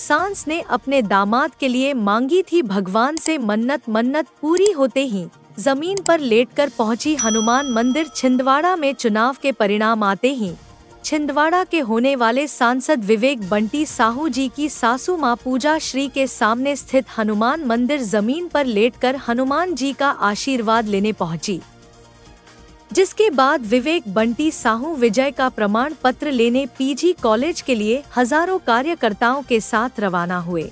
सांस ने अपने दामाद के लिए मांगी थी भगवान से मन्नत पूरी होते ही जमीन पर लेटकर पहुंची हनुमान मंदिर छिंदवाड़ा में चुनाव के परिणाम आते ही छिंदवाड़ा के होने वाले सांसद विवेक बंटी साहू जी की सासू मां पूजा श्री के सामने स्थित हनुमान मंदिर जमीन पर लेटकर हनुमान जी का आशीर्वाद लेने पहुंची, जिसके बाद विवेक बंटी साहू विजय का प्रमाण पत्र लेने पीजी कॉलेज के लिए हजारों कार्यकर्ताओं के साथ रवाना हुए।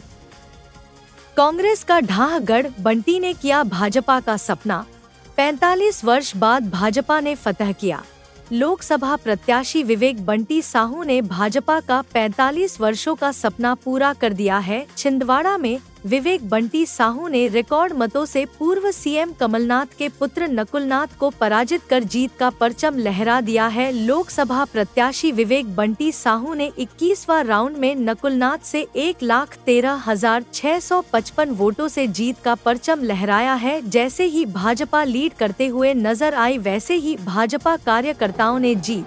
कांग्रेस का ढाहगढ़ बंटी ने किया भाजपा का सपना, 45 वर्ष बाद भाजपा ने फतह किया। लोकसभा प्रत्याशी विवेक बंटी साहू ने भाजपा का 45 वर्षों का सपना पूरा कर दिया है। छिंदवाड़ा में विवेक बंटी साहू ने रिकॉर्ड मतों से पूर्व सीएम कमलनाथ के पुत्र नकुलनाथ को पराजित कर जीत का परचम लहरा दिया है। लोकसभा प्रत्याशी विवेक बंटी साहू ने 21वां राउंड में नकुलनाथ से 1,13,655 वोटों से जीत का परचम लहराया है। जैसे ही भाजपा लीड करते हुए नजर आई, वैसे ही भाजपा कार्यकर्ताओं ने जीत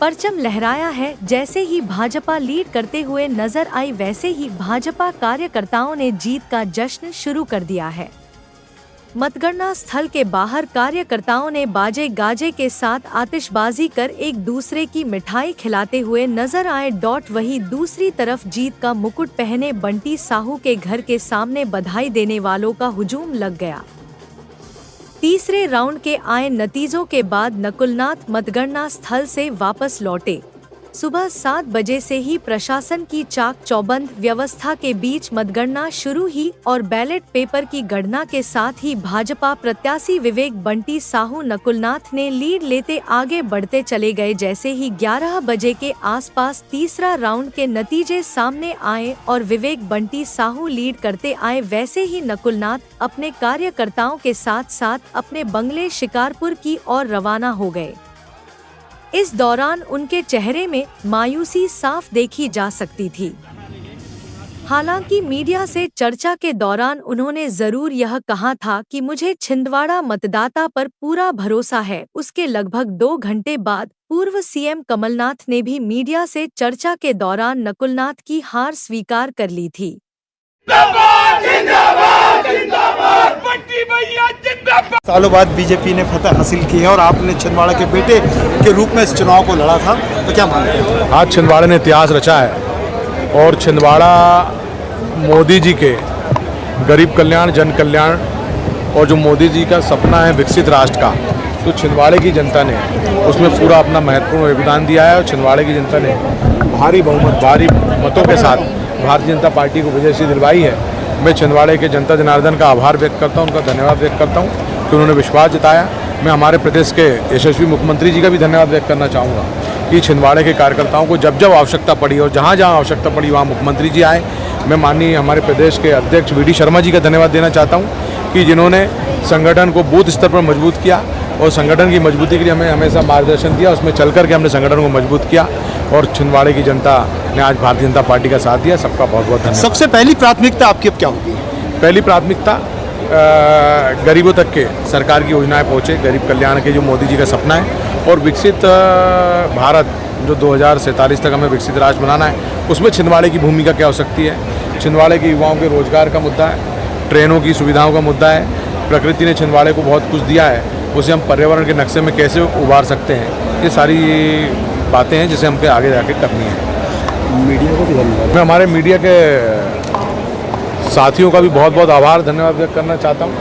परचम लहराया है। जैसे ही भाजपा लीड करते हुए नजर आई, वैसे ही भाजपा कार्यकर्ताओं ने जीत का जश्न शुरू कर दिया है। मतगणना स्थल के बाहर कार्यकर्ताओं ने बाजे गाजे के साथ आतिशबाजी कर एक दूसरे की मिठाई खिलाते हुए नजर आए। वहीं दूसरी तरफ जीत का मुकुट पहने बंटी साहू के घर के सामने बधाई देने वालों का हुजूम लग गया। तीसरे राउंड के आए नतीजों के बाद नकुलनाथ मतगणना स्थल से वापस लौटे। सुबह 7 बजे से ही प्रशासन की चाक चौबंद व्यवस्था के बीच मतगणना शुरू हुई और बैलेट पेपर की गणना के साथ ही भाजपा प्रत्याशी विवेक बंटी साहू नकुलनाथ ने लीड लेते आगे बढ़ते चले गए। जैसे ही 11 बजे के आसपास तीसरा राउंड के नतीजे सामने आए और विवेक बंटी साहू लीड करते आए, वैसे ही नकुलनाथ अपने कार्यकर्ताओं के साथ साथ अपने बंगले शिकारपुर की ओर रवाना हो गए। इस दौरान उनके चेहरे में मायूसी साफ देखी जा सकती थी। हालांकि मीडिया से चर्चा के दौरान उन्होंने जरूर यह कहा था कि मुझे छिंदवाड़ा मतदाता पर पूरा भरोसा है। उसके लगभग 2 घंटे बाद पूर्व सीएम कमलनाथ ने भी मीडिया से चर्चा के दौरान नकुलनाथ की हार स्वीकार कर ली थी। सालों बाद बीजेपी ने फतह हासिल की है और आपने छिंदवाड़ा के बेटे के रूप में इस चुनाव को लड़ा था, तो क्या मानते हैं? आज छिंदवाड़ा ने इतिहास रचा है और छिंदवाड़ा मोदी जी के गरीब कल्याण, जन कल्याण और जो मोदी जी का सपना है विकसित राष्ट्र का, तो छिंदवाड़े की जनता ने उसमें पूरा अपना महत्वपूर्ण योगदान दिया है और छिंदवाड़े की जनता ने भारी बहुमत, भारी मतों के साथ भारतीय जनता पार्टी को विजयश्री दिलवाई है। मैं छिंदवाड़े के जनता जनार्दन का आभार व्यक्त करता हूं, उनका धन्यवाद व्यक्त करता हूं कि उन्होंने विश्वास जताया। मैं हमारे प्रदेश के यशस्वी मुख्यमंत्री जी का भी धन्यवाद व्यक्त करना चाहूँगा कि छिंदवाड़े के कार्यकर्ताओं को जब जब आवश्यकता पड़ी और जहाँ जहाँ आवश्यकता पड़ी वहाँ मुख्यमंत्री जी आए। मैं माननीय हमारे प्रदेश के अध्यक्ष वी डी शर्मा जी का धन्यवाद देना चाहता हूँ कि जिन्होंने संगठन को बूथ स्तर पर मजबूत किया और संगठन की मजबूती के लिए हमें हमेशा मार्गदर्शन दिया, उसमें चल करके हमने संगठन को मजबूत किया और छिंदवाड़े की जनता ने आज भारतीय जनता पार्टी का साथ दिया। सबका बहुत बहुत धन्यवाद। सबसे पहली प्राथमिकता आपकी अब क्या होगी? पहली प्राथमिकता गरीबों तक के सरकार की योजनाएं पहुँचे, गरीब कल्याण के जो मोदी जी का सपना है और विकसित भारत जो 2047 तक हमें विकसित राष्ट्र बनाना है, उसमें छिंदवाड़े की भूमिका क्या हो सकती है। छिंदवाड़े के युवाओं के रोजगार का मुद्दा है, ट्रेनों की सुविधाओं का मुद्दा है। प्रकृति ने छिंदवाड़े को बहुत कुछ दिया है, उसे हम पर्यावरण के नक्शे में कैसे उभार सकते हैं, ये सारी बातें हैं जिसे हमको आगे जाके करनी है। मीडिया को भी धन्यवाद। मैं हमारे मीडिया के साथियों का भी बहुत बहुत आभार धन्यवाद व्यक्त करना चाहता हूँ